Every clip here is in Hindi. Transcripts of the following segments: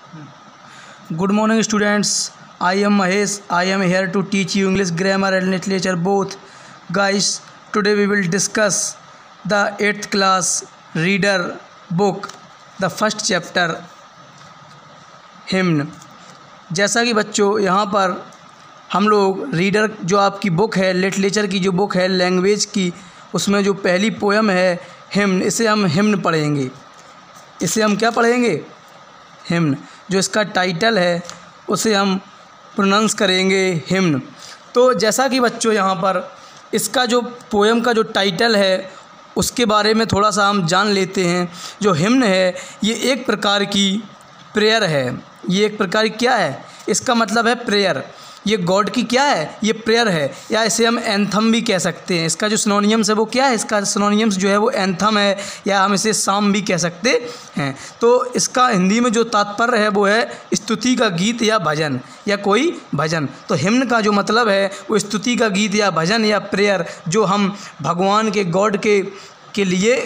Good morning, students. I am Mahesh. I am here to teach you English grammar and literature both. Guys, today we will discuss the 8th class reader book, the first chapter, hymn. जैसा कि बच्चों यहाँ पर हम लोग रीडर जो आपकी बुक है, लिटरेचर की जो बुक है, लैंग्वेज की, उसमें जो पहली पोएम है हिम्न, इसे हम हिम्न पढ़ेंगे। इसे हम क्या पढ़ेंगे? हिम्न। जो इसका टाइटल है उसे हम प्रोनाउंस करेंगे हिम्न। तो जैसा कि बच्चों यहाँ पर इसका जो पोएम का जो टाइटल है उसके बारे में थोड़ा सा हम जान लेते हैं। जो हिम्न है ये एक प्रकार की प्रेयर है। ये एक प्रकार की क्या है? इसका मतलब है प्रेयर। ये गॉड की क्या है? ये प्रेयर है, या इसे हम एंथम भी कह सकते हैं। इसका जो सिनोनियम्स है वो क्या है? इसका सिनोनियम्स जो है वो एंथम है, या हम इसे साम भी कह सकते हैं। तो इसका हिंदी में जो तात्पर्य है वो है स्तुति का गीत या भजन, या कोई भजन। तो हिम्न का जो मतलब है वो स्तुति का गीत या भजन या प्रेयर, जो हम भगवान के गॉड के लिए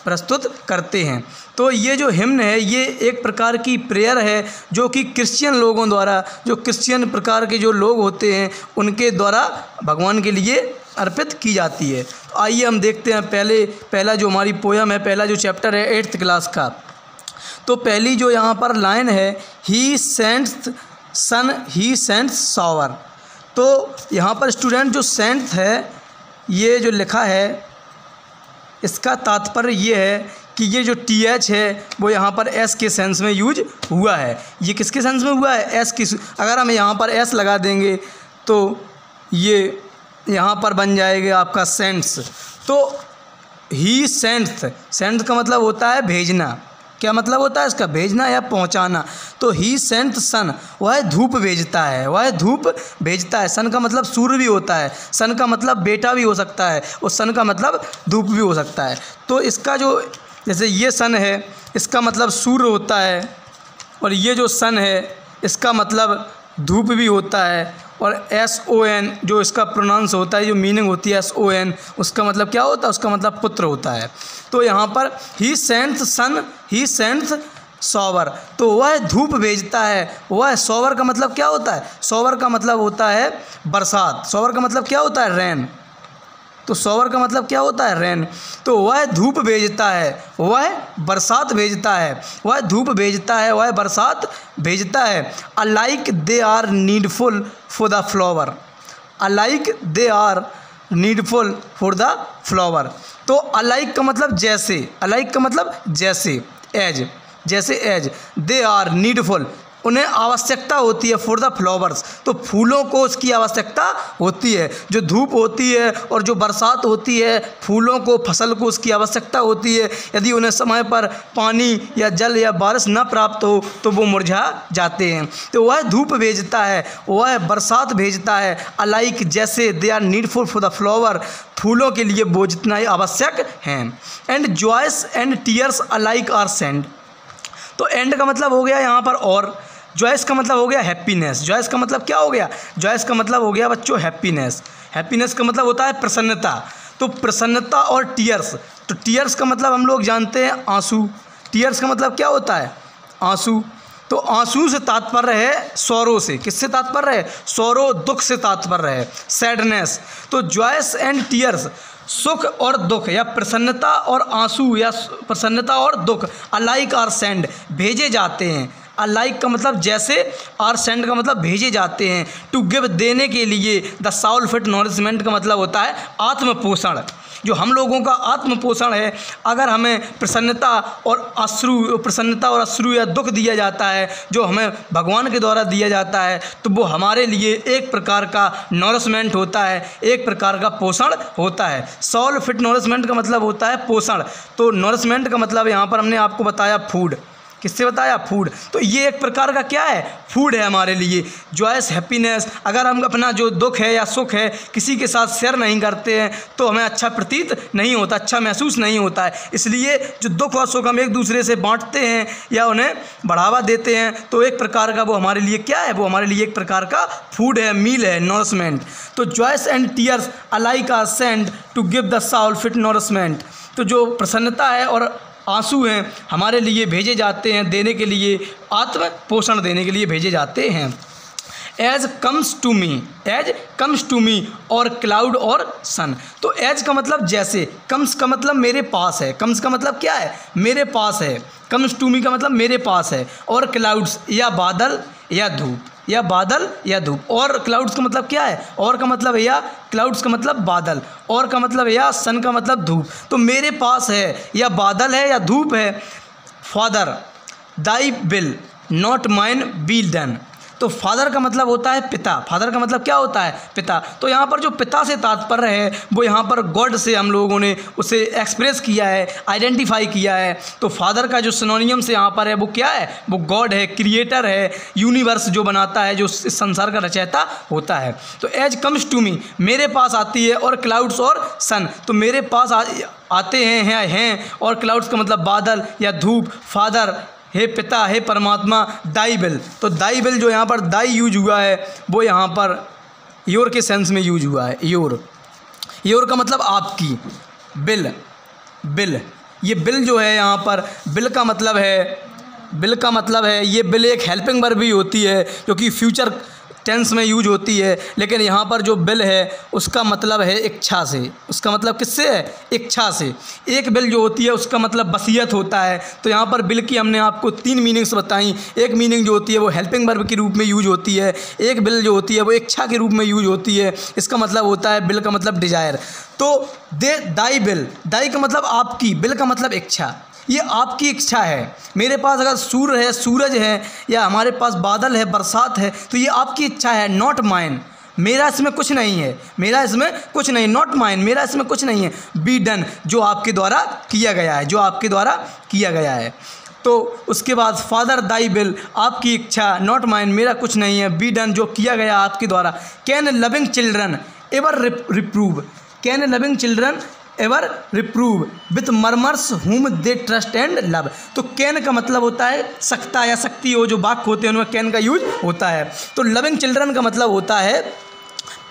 प्रस्तुत करते हैं। तो ये जो हिम्न है ये एक प्रकार की प्रेयर है जो कि क्रिश्चियन लोगों द्वारा, जो क्रिश्चियन प्रकार के जो लोग होते हैं उनके द्वारा भगवान के लिए अर्पित की जाती है। तो आइए हम देखते हैं पहला जो हमारी पोएम है, पहला जो चैप्टर है 8th क्लास का। तो पहली जो यहाँ पर लाइन है, ही सेंट्स सन ही सेंट्स शॉवर। तो यहाँ पर स्टूडेंट जो सेंट है ये जो लिखा है इसका तात्पर्य ये है कि ये जो TH है वो यहाँ पर S के सेंस में यूज हुआ है। ये किसके सेंस में हुआ है? S की। अगर हम यहाँ पर S लगा देंगे तो ये यहाँ पर बन जाएगा आपका सेंट्स। तो ही सेंट्स, सेंट्स का मतलब होता है भेजना। क्या मतलब होता है इसका? भेजना या पहुंचाना। तो ही सेंट सन, वह धूप भेजता है, वह धूप भेजता है। सन का मतलब सूर्य भी होता है, सन का मतलब बेटा भी हो सकता है, और सन का मतलब धूप भी हो सकता है। तो इसका जो जैसे ये सन है इसका मतलब सूर्य होता है, और ये जो सन है इसका मतलब धूप भी होता है। और SON जो इसका प्रोनाउंस होता है, जो मीनिंग होती है SON, उसका मतलब क्या होता है? उसका मतलब पुत्र होता है। तो यहाँ पर ही सेंट्स सन ही सेंट्स शॉवर, तो वह धूप भेजता है। वह शॉवर का मतलब क्या होता है? शॉवर का मतलब होता है बरसात। शॉवर का मतलब क्या होता है? रेन। तो शॉवर का मतलब क्या होता है? रेन। तो वह धूप भेजता है, वह बरसात भेजता है, वह धूप भेजता है, वह बरसात भेजता है। Alike they are needful for the flower, alike they are needful for the flower. तो अलाइक का मतलब जैसे, अलाइक का मतलब जैसे, एज, जैसे एज, दे आर नीडफुल, उन्हें आवश्यकता होती है फॉर द फ्लावर्स। तो फूलों को उसकी आवश्यकता होती है। जो धूप होती है और जो बरसात होती है, फूलों को, फसल को उसकी आवश्यकता होती है। यदि उन्हें समय पर पानी या जल या बारिश न प्राप्त हो तो वो मुरझा जाते हैं। तो वह धूप भेजता है, वह बरसात भेजता है। अलाइक जैसे, they are needful for the flower, फूलों के लिए वो जितना ही आवश्यक हैं। And joys and tears alike are send. तो एंड का मतलब हो गया यहाँ पर और, जॉयस का मतलब हो गया हैप्पीनेस। जॉयस का मतलब क्या हो गया? जॉयस का मतलब हो गया बच्चों हैप्पीनेस। हैप्पीनेस का मतलब होता है प्रसन्नता। तो प्रसन्नता और टीयर्स, तो टीयर्स का मतलब हम लोग जानते हैं आंसू। टीयर्स का मतलब क्या होता है? आंसू। तो आंसू से तात्पर्य है सौरो से। किससे तात्पर्य है? सौरो, दुख से तात्पर्य है, सैडनेस। तो जॉयस एंड टीयर्स, सुख और दुख, या प्रसन्नता और आंसू, या प्रसन्नता और दुख, अलाइक आर सेंड, भेजे जाते हैं। अलाइक का मतलब जैसे, आर सेंड का मतलब भेजे जाते हैं। टू गिव, देने के लिए। द साउल फिट नॉरिशमेंट का मतलब होता है आत्मपोषण। जो हम लोगों का आत्मपोषण है, अगर हमें प्रसन्नता और अश्रु या दुख दिया जाता है, जो हमें भगवान के द्वारा दिया जाता है, तो वो हमारे लिए एक प्रकार का नॉरिशमेंट होता है, एक प्रकार का पोषण होता है। सॉल फिट नॉरिशमेंट का मतलब होता है पोषण। तो नॉरिशमेंट का मतलब यहाँ पर हमने आपको बताया फूड। किससे बताया? फूड। तो ये एक प्रकार का क्या है? फूड है हमारे लिए। जॉयस, हैप्पीनेस, अगर हम अपना जो दुख है या सुख है किसी के साथ शेयर नहीं करते हैं तो हमें अच्छा प्रतीत नहीं होता, अच्छा महसूस नहीं होता है। इसलिए जो दुख और सुख हम एक दूसरे से बांटते हैं या उन्हें बढ़ावा देते हैं, तो एक प्रकार का वो हमारे लिए क्या है? वो हमारे लिए एक प्रकार का फूड है, मील है, नॉरिशमेंट। तो joys and tears alike are sent to give the soul fit nourishment. तो जो प्रसन्नता है और आंसू हैं हमारे लिए भेजे जाते हैं देने के लिए, आत्म पोषण देने के लिए भेजे जाते हैं। एज कम्स टू मी और क्लाउड और सन। तो एज का मतलब जैसे, कम्स का मतलब मेरे पास है, कम्स का मतलब क्या है, मेरे पास है, कम्स टू मी का मतलब मेरे पास है, और क्लाउड्स या बादल या धूप, या बादल या धूप, और क्लाउड्स का मतलब क्या है, और का मतलब या, क्लाउड्स का मतलब बादल, और का मतलब या, सन का मतलब धूप। तो मेरे पास है या बादल है या धूप है। Father thy will not mine be done. तो फादर का मतलब होता है पिता, फादर का मतलब क्या होता है, पिता। तो यहाँ पर जो पिता से तात्पर्य है वो यहाँ पर गॉड से हम लोगों ने उसे एक्सप्रेस किया है, आइडेंटिफाई किया है। तो फादर का जो सिनोनियम से यहाँ पर है वो क्या है, वो गॉड है, क्रिएटर है, यूनिवर्स जो बनाता है, जो इस संसार का रचयिता होता है। तो एज कम्स टू मी, मेरे पास आती है, और क्लाउड्स और सन, तो मेरे पास आते हैं, और क्लाउड्स का मतलब बादल या धूप। फादर हे पिता, हे परमात्मा। दाई विल, तो दाई विल जो यहाँ पर दाई यूज हुआ है वो यहाँ पर योर के सेंस में यूज हुआ है। योर का मतलब आपकी। बिल, ये बिल जो है यहाँ पर, बिल का मतलब है ये बिल एक हेल्पिंग वर्ब भी होती है जो कि फ्यूचर टेंस में यूज होती है, लेकिन यहाँ पर जो बिल है उसका मतलब है इच्छा से। उसका मतलब किससे है, इच्छा से। एक बिल जो होती है उसका मतलब वसीयत होता है। तो यहाँ पर बिल की हमने आपको 3 मीनिंग्स बताई। एक मीनिंग जो होती है वो हेल्पिंग वर्ब के रूप में यूज होती है, एक बिल जो होती है वो इच्छा के रूप में यूज होती है। इसका मतलब होता है, बिल का मतलब डिजायर। तो दाई बिल, दाई का मतलब आपकी, बिल का मतलब इच्छा। ये आपकी इच्छा है। मेरे पास अगर सूरज है या हमारे पास बादल है, बरसात है, तो ये आपकी इच्छा है, नॉट माइन। मेरा इसमें कुछ नहीं है, नॉट माइन, मेरा इसमें कुछ नहीं है। बी डन, जो आपके द्वारा किया गया है, तो उसके बाद फादर दाई विल, आपकी इच्छा, नॉट माइन, मेरा कुछ नहीं है, बी डन, जो किया गया आपके द्वारा। Can loving children ever reprove with murmurs whom they trust and love. तो कैन का मतलब होता है सकता या शक्ति हो, जो वाक्य होते हैं उनमें कैन का यूज होता है। तो लविंग चिल्ड्रन का मतलब होता है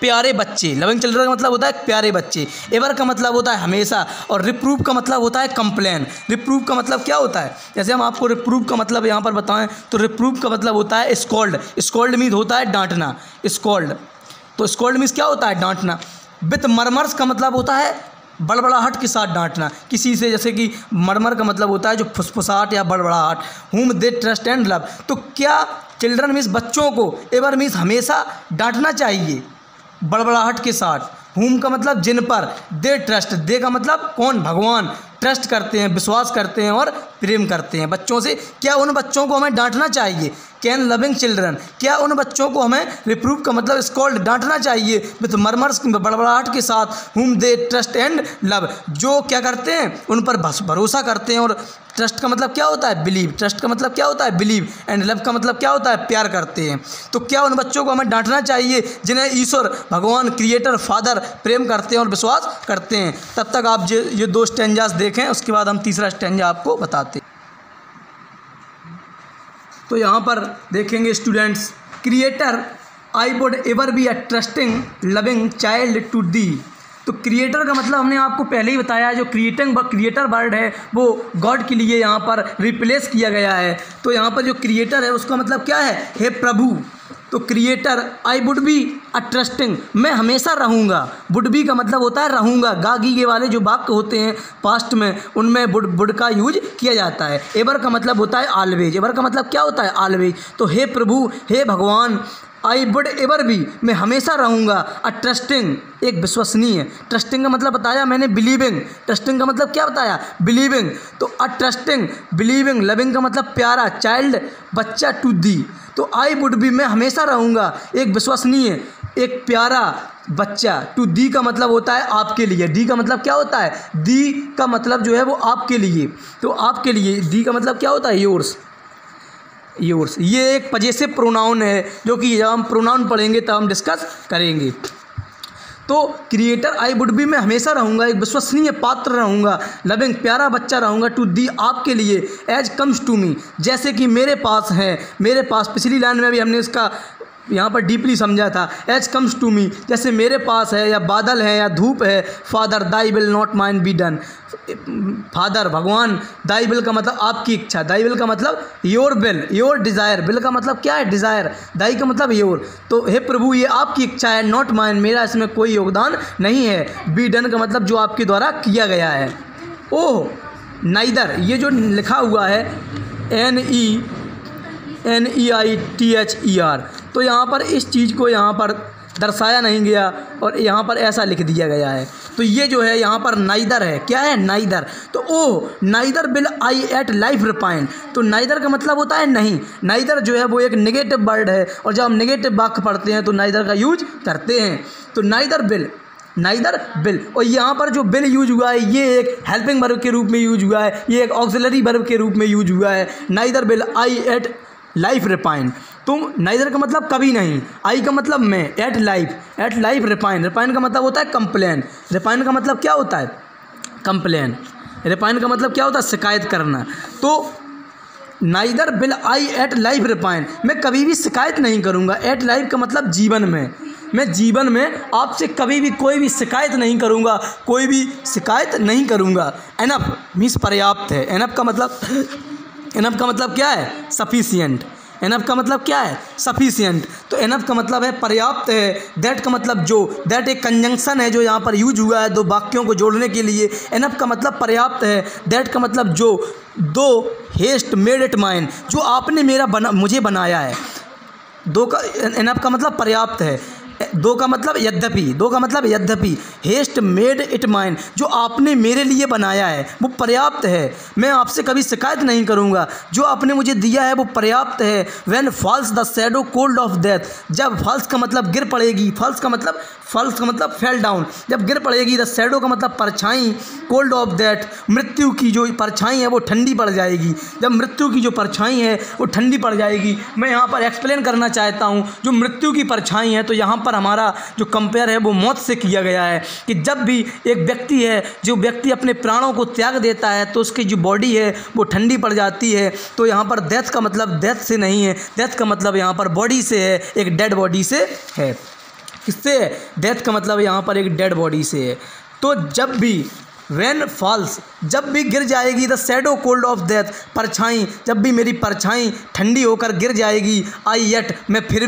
प्यारे बच्चे, लविंग चिल्ड्रन का मतलब होता है प्यारे बच्चे। एवर का मतलब होता है हमेशा, और रिप्रूव का मतलब होता है कंप्लेन। रिप्रूव का मतलब क्या होता है, जैसे हम आपको रिप्रूव का मतलब यहाँ पर बताएं तो रिप्रूव का मतलब होता है स्कॉल्ड मीन्स होता है डांटना, तो स्कॉल्ड मीन्स क्या होता है, डांटना। विथ मर्मर्स का मतलब होता है बड़बड़ाहट के साथ डांटना किसी से, जैसे कि मरमर का मतलब होता है जो फुसफुसाहट या बड़बड़ाहट। हुम दे ट्रस्ट एंड लव, तो क्या चिल्ड्रन मीन्स बच्चों को, एवर मीन्स हमेशा डांटना चाहिए बड़बड़ाहट के साथ। हुम का मतलब जिन पर, दे ट्रस्ट, दे का मतलब कौन, भगवान, ट्रस्ट करते हैं, विश्वास करते हैं और प्रेम करते हैं बच्चों से। क्या उन बच्चों को हमें डांटना चाहिए, कैन लविंग चिल्ड्रन, क्या उन बच्चों को हमें रिप्रूव का मतलब स्कॉल्ड डांटना चाहिए विथ मर्मर्स, बड़बड़ाहट के साथ। हुम दे ट्रस्ट एंड लव, जो क्या करते हैं, उन पर भरोसा करते हैं। और ट्रस्ट का मतलब क्या होता है, बिलीव, ट्रस्ट का मतलब क्या होता है, बिलीव, एंड लव का मतलब क्या होता है, प्यार करते हैं। तो क्या उन बच्चों को हमें डांटना चाहिए जिन्हें ईश्वर, भगवान, क्रिएटर, फादर प्रेम करते हैं और विश्वास करते हैं। तब तक आप ये 2 स्टेंजास देखें, उसके बाद हम तीसरा स्टेंजा आपको बताते हैं। तो यहाँ पर देखेंगे students, creator I would ever be a trusting loving child to thee. तो क्रिएटर का मतलब हमने आपको पहले ही बताया, जो क्रिएटर वर्ड है वो गॉड के लिए यहाँ पर रिप्लेस किया गया है। तो यहाँ पर जो क्रिएटर है उसका मतलब क्या है, हे प्रभु। तो creator I would be a trusting, मैं हमेशा रहूँगा। वुड बी का मतलब होता है रहूँगा। गागी के वाले जो वाक्य होते हैं पास्ट में, उनमें वुड का यूज किया जाता है। एवर का मतलब होता है ऑलवेज, एवर का मतलब क्या होता है, ऑलवेज। तो हे प्रभु, हे भगवान, आई वुड एवर बी, मैं हमेशा रहूँगा, अ ट्रस्टिंग, एक विश्वसनीय। ट्रस्टिंग का मतलब बताया मैंने, बिलीविंग। ट्रस्टिंग का मतलब क्या बताया, बिलीविंग। तो अ ट्रस्टिंग, बिलीविंग, लविंग का मतलब प्यारा, चाइल्ड, बच्चा, टू दी। तो आई वुड बी, मैं हमेशा रहूँगा, एक विश्वसनीय, एक प्यारा बच्चा। टू दी का मतलब होता है आपके लिए। डी का मतलब क्या होता है, दी का मतलब जो है वो आपके लिए। तो आपके लिए, दी का मतलब क्या होता है, योर्स। ये एक पजेसिव प्रोनाउन है, जो कि जब हम प्रोनाउन पढ़ेंगे तब हम डिस्कस करेंगे। तो क्रिएटर आई वुड बी, मैं हमेशा रहूँगा, एक विश्वसनीय पात्र रहूँगा, लविंग, प्यारा बच्चा रहूँगा, टू दी, आपके लिए, एज कम्स टू मी, जैसे कि मेरे पास है, मेरे पास। पिछली लाइन में भी हमने इसका यहाँ पर डीपली समझा था। एज कम्स टू मी, जैसे मेरे पास है या बादल है या धूप है। Father thy will not mine be done, father भगवान, दाई विल का मतलब आपकी इच्छा, दाई विल का मतलब your will, your desire, will का मतलब क्या है डिज़ायर, दाई का मतलब योर। तो हे प्रभु ये आपकी इच्छा है, नॉट माइन मेरा इसमें कोई योगदान नहीं है। बी डन का मतलब जो आपके द्वारा किया गया है। ओह नाइदर, ये जो लिखा हुआ है NEITHER, तो यहाँ पर इस चीज़ को यहाँ पर दर्शाया नहीं गया और यहाँ पर ऐसा लिख दिया गया है। तो ये जो है यहाँ पर नाइदर है, क्या है नाइदर। तो oh neither will I at life refined, तो नाइदर का मतलब होता है नहीं। नाइदर जो है वो एक नेगेटिव वर्ड है और जब हम नेगेटिव वाक्य पढ़ते हैं तो नाइदर का यूज करते हैं। तो नाइदर विल, नाइदर बिल, और यहाँ पर जो बिल यूज हुआ है ये एक हेल्पिंग वर्ब के रूप में यूज हुआ है, ये एक ऑक्सिलरी वर्ब के रूप में यूज हुआ है। Neither bill I at life refine, तुम नाइदर का मतलब कभी नहीं, आई का मतलब मैं, एट लाइफ रिफाइन, रिफाइन का मतलब होता है कंप्लेन, रिफाइन का मतलब क्या होता है कंप्लेन, रिफाइन का मतलब क्या होता है शिकायत करना। तो neither bill I at life refine, मैं कभी भी शिकायत नहीं करूँगा। एट लाइफ का मतलब जीवन में, मैं जीवन में आपसे कभी भी कोई भी शिकायत नहीं करूँगा, कोई भी शिकायत नहीं करूँगा। एनफ मीन्स पर्याप्त है, एनफ का मतलब क्या है सफिशिएंट, एनफ का मतलब क्या है सफिशिएंट, तो एनफ का मतलब है पर्याप्त है। दैट का मतलब जो, दैट एक कंजंक्शन है जो यहाँ पर यूज हुआ है दो वाक्यों को जोड़ने के लिए। एनफ का मतलब पर्याप्त है, दैट का मतलब जो, दो हेस्ट मेड इट माइन, जो आपने मुझे बनाया है। दो का एनफ का मतलब पर्याप्त है, दो का मतलब यद्यपि, हेस्ट मेड इट माइन, जो आपने मेरे लिए बनाया है वो पर्याप्त है, मैं आपसे कभी शिकायत नहीं करूँगा, जो आपने मुझे दिया है वो पर्याप्त है। When falls the shadow cold of death, जब फॉल्स का मतलब गिर पड़ेगी, फॉल्स का मतलब फेल डाउन, जब गिर पड़ेगी। द शैडो का मतलब परछाई, कोल्ड ऑफ डेथ मृत्यु की जो परछाई है वो ठंडी पड़ जाएगी, जब मृत्यु की जो परछाई है वो ठंडी पड़ जाएगी। मैं यहाँ पर एक्सप्लेन करना चाहता हूँ जो मृत्यु की परछाई है, तो यहाँ पर हमारा जो कंपेयर है वो मौत से किया गया है कि जब भी एक व्यक्ति है, जो व्यक्ति अपने प्राणों को त्याग देता है तो उसकी जो बॉडी है वो ठंडी पड़ जाती है। तो यहाँ पर डेथ का मतलब डेथ से नहीं है, डेथ का मतलब यहाँ पर बॉडी से है, एक डेड बॉडी से है। किससे? डेथ का मतलब यहाँ पर एक डेड बॉडी से है। तो जब भी व्हेन फॉल्स, जब भी गिर जाएगी, the shadow cold of death, परछाई, जब भी मेरी परछाई ठंडी होकर गिर जाएगी। आई येट, मैं फिर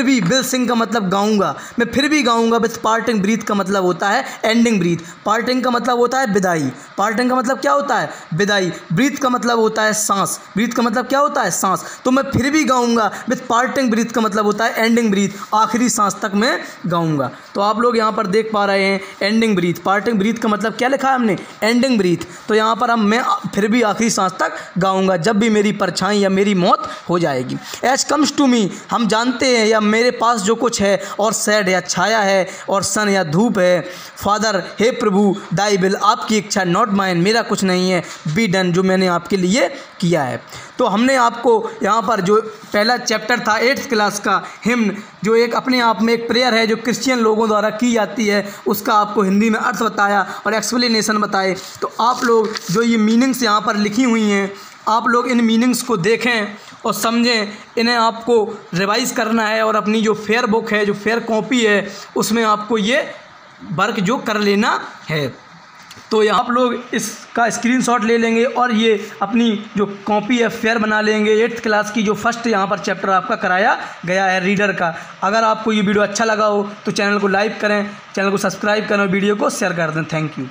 भी विल सिंग का मतलब गाऊंगा, मैं फिर भी गाऊंगा। विथ पार्टिंग ब्रीथ का मतलब होता है एंडिंग ब्रीथ, पार्टिंग का मतलब होता है विदाई, पार्टिंग का मतलब क्या होता है विदाई, ब्रीथ का मतलब होता है सांस, ब्रीथ का मतलब क्या होता है सांस। तो मैं फिर भी गाऊंगा, विथ पार्टिंग ब्रीथ का मतलब होता है एंडिंग ब्रीथ, आखिरी सांस तक मैं गाऊंगा। तो आप लोग यहाँ पर देख पा रहे हैं एंडिंग ब्रीथ, पार्टिंग ब्रीथ का मतलब क्या लिखा है हमने एंडिंग ब्रीथ। तो यहाँ पर मैं फिर भी आखिरी सांस तक गाऊंगा जब भी मेरी परछाई या मेरी मौत हो जाएगी। एज कम्स टू मी, हम जानते हैं या मेरे पास जो कुछ है, और सैड या छाया है, और सन या धूप है। Father hey Prabhu, thy will आपकी इच्छा, नॉट माइन मेरा कुछ नहीं है, बी डन जो मैंने आपके लिए किया है। तो हमने आपको यहाँ पर जो पहला चैप्टर था 8th क्लास का हिम्न, जो एक अपने आप में एक प्रेयर है जो क्रिश्चियन लोगों द्वारा की जाती है, उसका आपको हिंदी में अर्थ बताया और एक्सप्लेनेशन बताए। तो आप लोग जो ये मीनिंग्स यहाँ पर लिखी हुई हैं, आप लोग इन मीनिंग्स को देखें और समझें, इन्हें आपको रिवाइज़ करना है और अपनी जो फेयर बुक है, जो फेयर कॉपी है, उसमें आपको ये वर्क जो कर लेना है। तो यहाँ आप लोग इसका स्क्रीनशॉट ले लेंगे और ये अपनी जो कॉपी है फेयर बना लेंगे। 8th क्लास की जो फर्स्ट यहाँ पर चैप्टर आपका कराया गया है रीडर का। अगर आपको ये वीडियो अच्छा लगा हो तो चैनल को लाइक करें, चैनल को सब्सक्राइब करें और वीडियो को शेयर कर दें। Thank you.